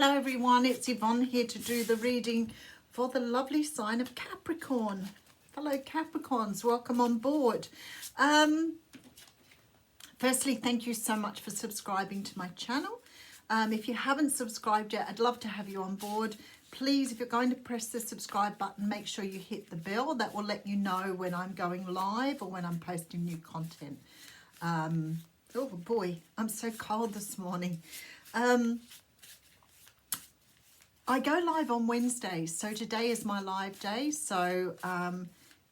Hello everyone, it's Yvonne here to do the reading for the lovely sign of Capricorn. Hello Capricorns, welcome on board. Firstly, thank you so much for subscribing to my channel. If you haven't subscribed yet, I'd love to have you on board. Please, if you're going to press the subscribe button, make sure you hit the bell. That will let you know when I'm going live or when I'm posting new content. Oh boy, I'm so cold this morning. I go live on Wednesdays, so today is my live day. So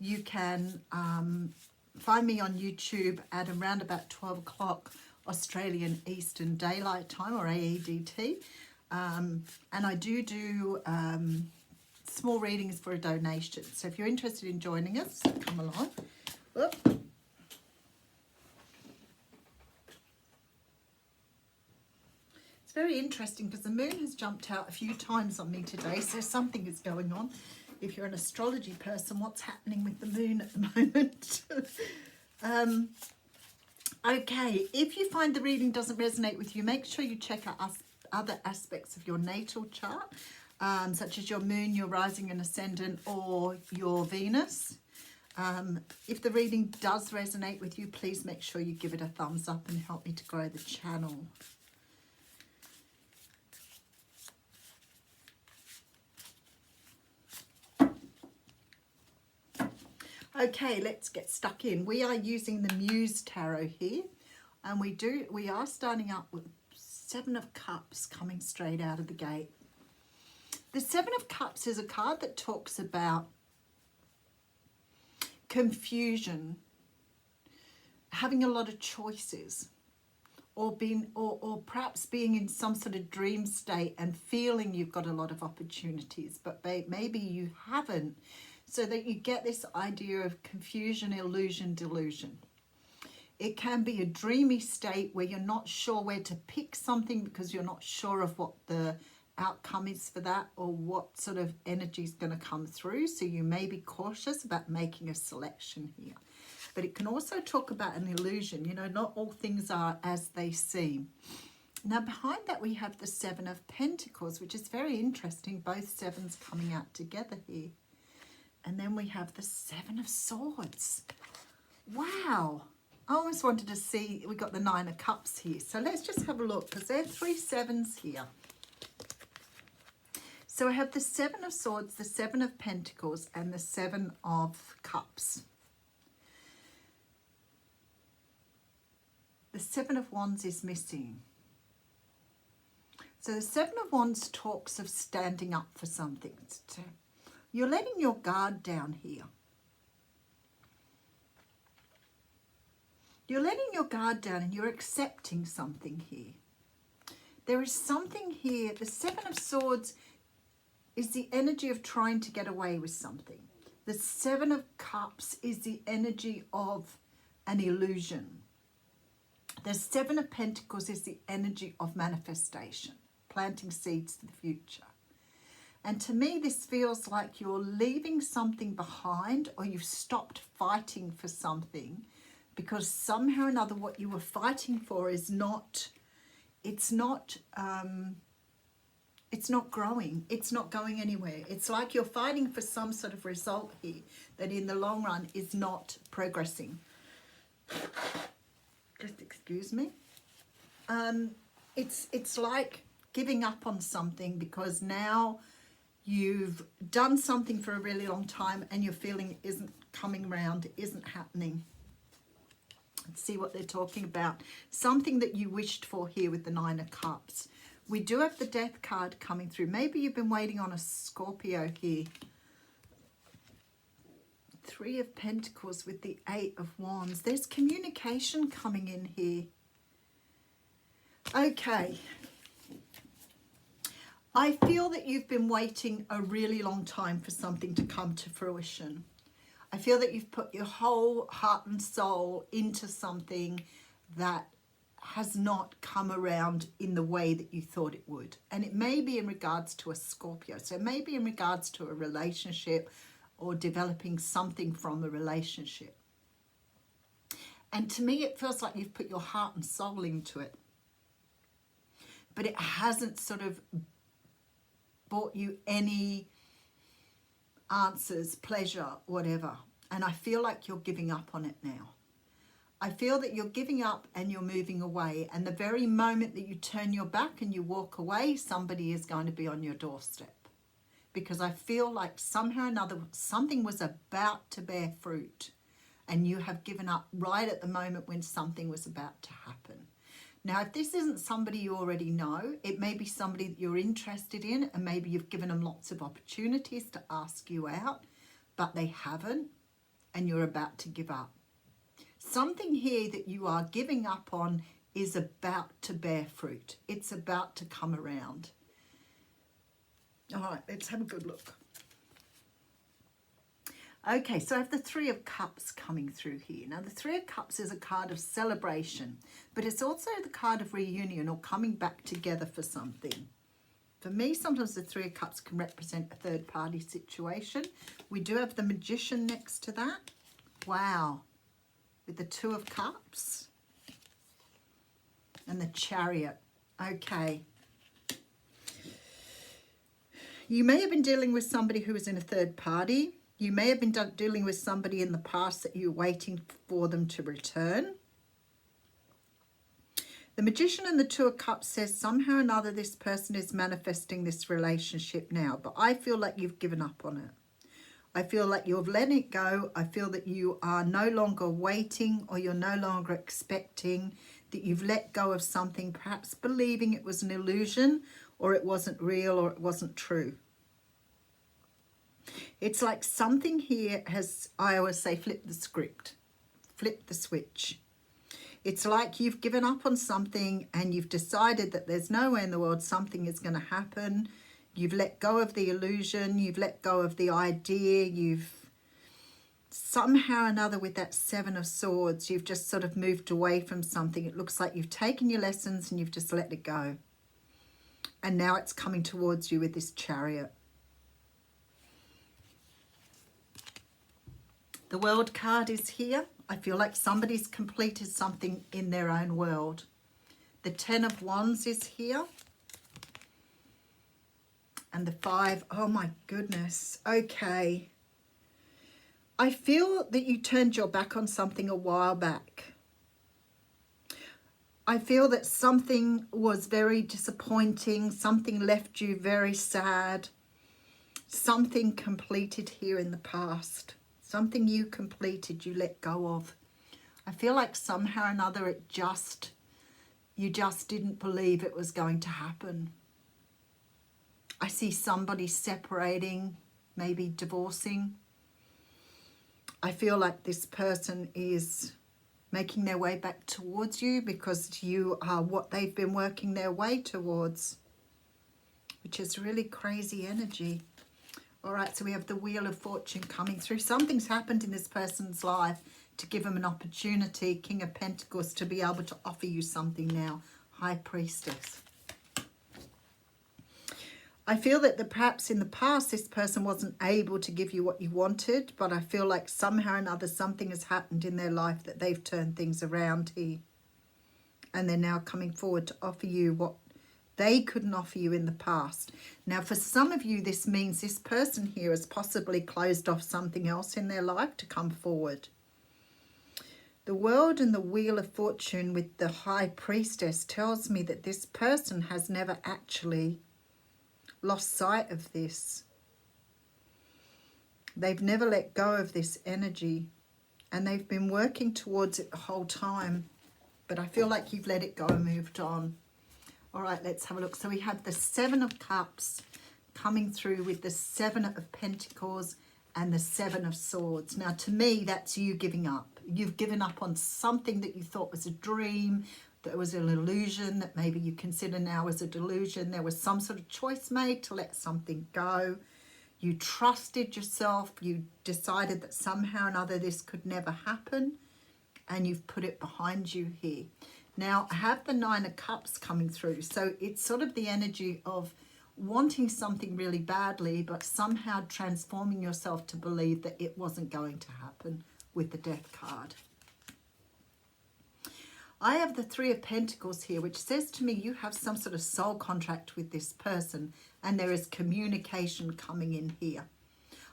you can find me on YouTube at around about 12 o'clock Australian Eastern Daylight Time, or AEDT. And I do small readings for a donation. So if you're interested in joining us, come along. Whoop. Very interesting because the moon has jumped out a few times on me today, so something is going on. If you're an astrology person, what's happening with the moon at the moment? Okay, if you find the reading doesn't resonate with you, make sure you check out other aspects of your natal chart, such as your moon, your rising and ascendant, or your Venus. If the reading does resonate with you, please make sure you give it a thumbs up and help me to grow the channel. Okay, let's get stuck in. We are using the Muse Tarot here, and we are starting out with Seven of Cups coming straight out of the gate. The Seven of Cups is a card that talks about confusion, having a lot of choices, or perhaps being in some sort of dream state and feeling you've got a lot of opportunities, but maybe you haven't. So that you get this idea of confusion, illusion, delusion. It can be a dreamy state where you're not sure where to pick something because you're not sure of what the outcome is for that or what sort of energy is going to come through. So you may be cautious about making a selection here. But it can also talk about an illusion. You know, not all things are as they seem. Now behind that we have the Seven of Pentacles, which is very interesting. Both sevens coming out together here. And then we have the Seven of Swords. Wow. I almost wanted to see, we got the Nine of Cups here. So let's just have a look because there are 3 sevens here. So I have the Seven of Swords, the Seven of Pentacles, and the Seven of Cups. The Seven of Wands is missing. So the Seven of Wands talks of standing up for something. You're letting your guard down here. You're letting your guard down and you're accepting something here. There is something here. The Seven of Swords is the energy of trying to get away with something. The Seven of Cups is the energy of an illusion. The Seven of Pentacles is the energy of manifestation, planting seeds for the future. And to me, this feels like you're leaving something behind, or you've stopped fighting for something because somehow or another what you were fighting for is not, it's not growing. It's not going anywhere. It's like you're fighting for some sort of result here that in the long run is not progressing. Just excuse me. It's like giving up on something because now you've done something for a really long time and you're feeling it isn't coming around, it isn't happening. Let's see what they're talking about. Something that you wished for here with the Nine of Cups. We do have the Death card coming through. Maybe you've been waiting on a Scorpio here. 3 of Pentacles with the 8 of Wands. There's communication coming in here. Okay. I feel that you've been waiting a really long time for something to come to fruition. I feel that you've put your whole heart and soul into something that has not come around in the way that you thought it would. And it may be in regards to a Scorpio. So it may be in regards to a relationship or developing something from a relationship. And to me, it feels like you've put your heart and soul into it. But it hasn't sort of brought you any answers, pleasure, whatever. And I feel like you're giving up on it now. I feel that you're giving up and you're moving away. And the very moment that you turn your back and you walk away, somebody is going to be on your doorstep. Because I feel like somehow or another, something was about to bear fruit. And you have given up right at the moment when something was about to happen. Now, if this isn't somebody you already know, it may be somebody that you're interested in, and maybe you've given them lots of opportunities to ask you out, but they haven't, and you're about to give up. Something here that you are giving up on is about to bear fruit. It's about to come around. All right, let's have a good look. Okay, so I have the Three of Cups coming through here. Now, the Three of Cups is a card of celebration, but it's also the card of reunion or coming back together for something. For me, sometimes the Three of Cups can represent a third-party situation. We do have the Magician next to that. Wow. With the Two of Cups and the Chariot. Okay. You may have been dealing with somebody who was in a third party. You may have been dealing with somebody in the past that you're waiting for them to return. The Magician and the Two of Cups says somehow or another this person is manifesting this relationship now, but I feel like you've given up on it. I feel like you've let it go. I feel that you are no longer waiting, or you're no longer expecting, that you've let go of something, perhaps believing it was an illusion, or it wasn't real, or it wasn't true. It's like something here has, I always say, flip the script, flip the switch. It's like you've given up on something and you've decided that there's no way in the world something is going to happen. You've let go of the illusion. You've let go of the idea. You've somehow or another, with that Seven of Swords, you've just sort of moved away from something. It looks like you've taken your lessons and you've just let it go. And now it's coming towards you with this Chariot. The World card is here. I feel like somebody's completed something in their own world. The Ten of Wands is here. And the Five, oh my goodness. Okay. I feel that you turned your back on something a while back. I feel that something was very disappointing. Something left you very sad. Something completed here in the past. Something you completed, you let go of. I feel like somehow or another you just didn't believe it was going to happen. I see somebody separating, maybe divorcing. I feel like this person is making their way back towards you because you are what they've been working their way towards, which is really crazy energy. All right, so we have the Wheel of Fortune coming through. Something's happened in this person's life to give them an opportunity, King of Pentacles, to be able to offer you something now, High Priestess. I feel that perhaps in the past this person wasn't able to give you what you wanted, but I feel like somehow or another something has happened in their life that they've turned things around here. And they're now coming forward to offer you what they couldn't offer you in the past. Now, for some of you, this means this person here has possibly closed off something else in their life to come forward. The World and the Wheel of Fortune with the High Priestess tells me that this person has never actually lost sight of this. They've never let go of this energy, and they've been working towards it the whole time. But I feel like you've let it go and moved on. All right, let's have a look. So we have the Seven of Cups coming through with the Seven of Pentacles and the Seven of Swords. Now, to me, that's you giving up. You've given up on something that you thought was a dream, that was an illusion, that maybe you consider now as a delusion. There was some sort of choice made to let something go. You trusted yourself. You decided that somehow or another this could never happen, and you've put it behind you here. Now, I have the Nine of Cups coming through. So it's sort of the energy of wanting something really badly, but somehow transforming yourself to believe that it wasn't going to happen with the Death card. I have the Three of Pentacles here, which says to me you have some sort of soul contract with this person and there is communication coming in here.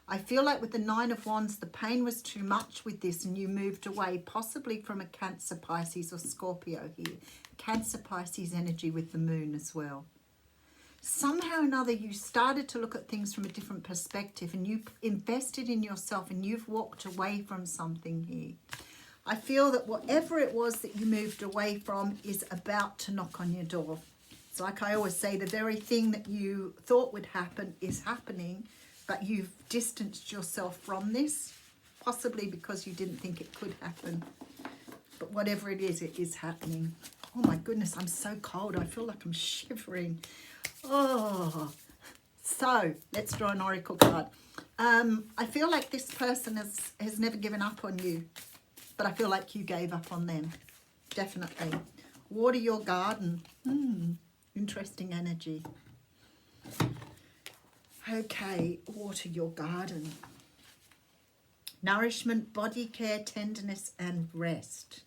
I feel like with the Nine of Wands, the pain was too much with this and you moved away, possibly from a Cancer, Pisces or Scorpio here. Cancer, Pisces energy with the moon as well. Somehow or another you started to look at things from a different perspective and you invested in yourself and you've walked away from something here. I feel that whatever it was that you moved away from is about to knock on your door. It's like I always say, the very thing that you thought would happen is happening, but you've distanced yourself from this, possibly because you didn't think it could happen. But whatever it is happening. Oh my goodness, I'm so cold. I feel like I'm shivering. Oh, so let's draw an oracle card. I feel like this person has never given up on you, but I feel like you gave up on them. Definitely. Water your garden. Interesting energy. Okay, water your garden. Nourishment, body care, tenderness, and rest.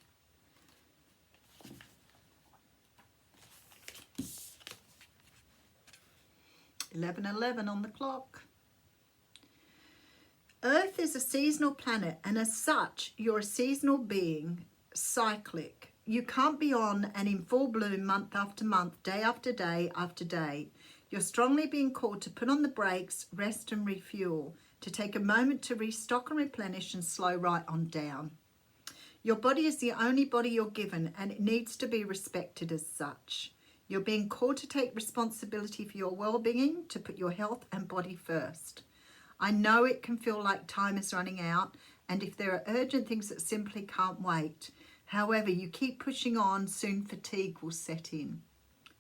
(11:11) on the clock. Earth is a seasonal planet, and as such, you're a seasonal being, cyclic. You can't be on and in full bloom month after month, day after day after day. You're strongly being called to put on the brakes, rest and refuel, to take a moment to restock and replenish and slow right on down. Your body is the only body you're given, and it needs to be respected as such. You're being called to take responsibility for your well-being, to put your health and body first. I know it can feel like time is running out, and if there are urgent things that simply can't wait. However, you keep pushing on, soon fatigue will set in.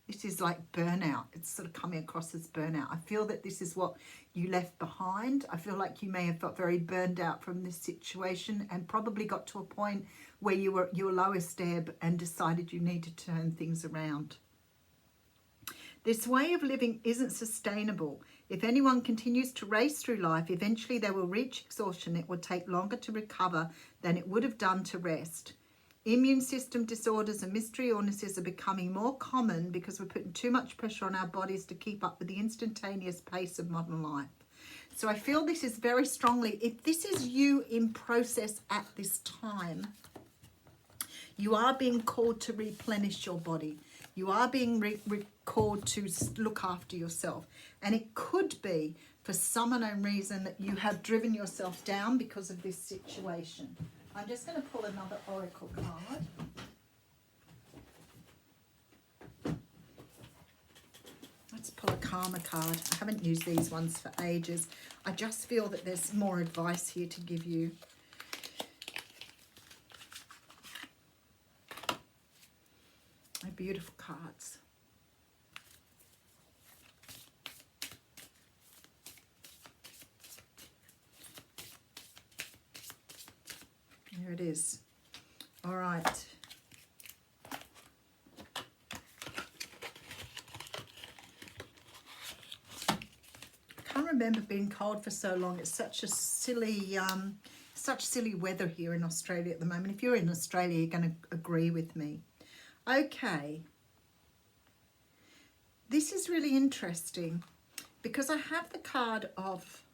This is like burnout. It's sort of coming across as burnout. I feel that this is what you left behind. I feel like you may have got very burned out from this situation and probably got to a point where you were at your lowest ebb and decided you need to turn things around. This way of living isn't sustainable. If anyone continues to race through life, eventually they will reach exhaustion. It will take longer to recover than it would have done to rest. Immune system disorders and mystery illnesses are becoming more common because we're putting too much pressure on our bodies to keep up with the instantaneous pace of modern life. So I feel this is very strongly, if this is you in process at this time, you are being called to replenish your body. You are being called to look after yourself. And it could be for some unknown reason that you have driven yourself down because of this situation. I'm just going to pull another oracle card. Let's pull a karma card. I haven't used these ones for ages. I just feel that there's more advice here to give you. They're beautiful cards. There it is. All right. I can't remember being cold for so long. It's such a silly, such silly weather here in Australia at the moment. If you're in Australia, you're going to agree with me. Okay. This is really interesting because I have the card of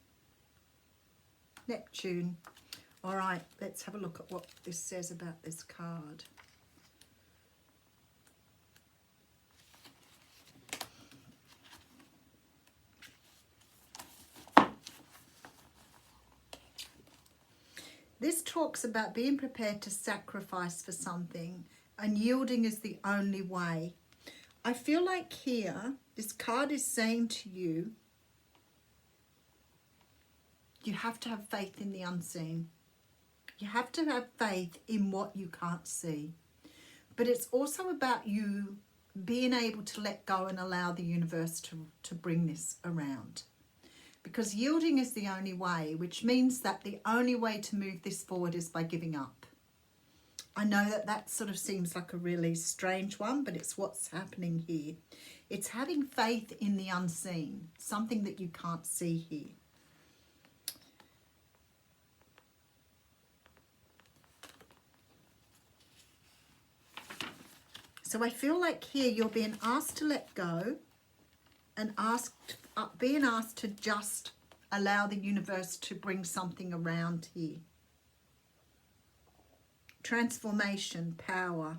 Neptune. All right, let's have a look at what this says about this card. This talks about being prepared to sacrifice for something, and yielding is the only way. I feel like here, this card is saying to you, you have to have faith in the unseen. You have to have faith in what you can't see. But it's also about you being able to let go and allow the universe to bring this around. Because yielding is the only way, which means that the only way to move this forward is by giving up. I know that that sort of seems like a really strange one, but it's what's happening here. It's having faith in the unseen, something that you can't see here. So I feel like here you're being asked to let go and being asked to just allow the universe to bring something around here. Transformation, power.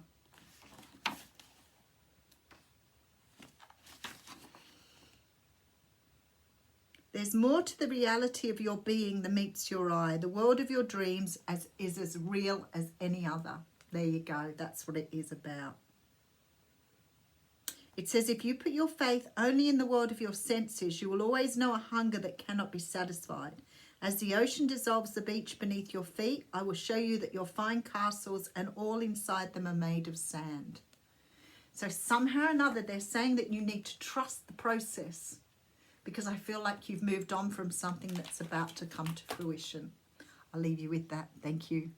There's more to the reality of your being than meets your eye. The world of your dreams is as real as any other. There you go. That's what it is about. It says, if you put your faith only in the world of your senses, you will always know a hunger that cannot be satisfied. As the ocean dissolves the beach beneath your feet, I will show you that your fine castles and all inside them are made of sand. So somehow or another, they're saying that you need to trust the process, because I feel like you've moved on from something that's about to come to fruition. I'll leave you with that. Thank you.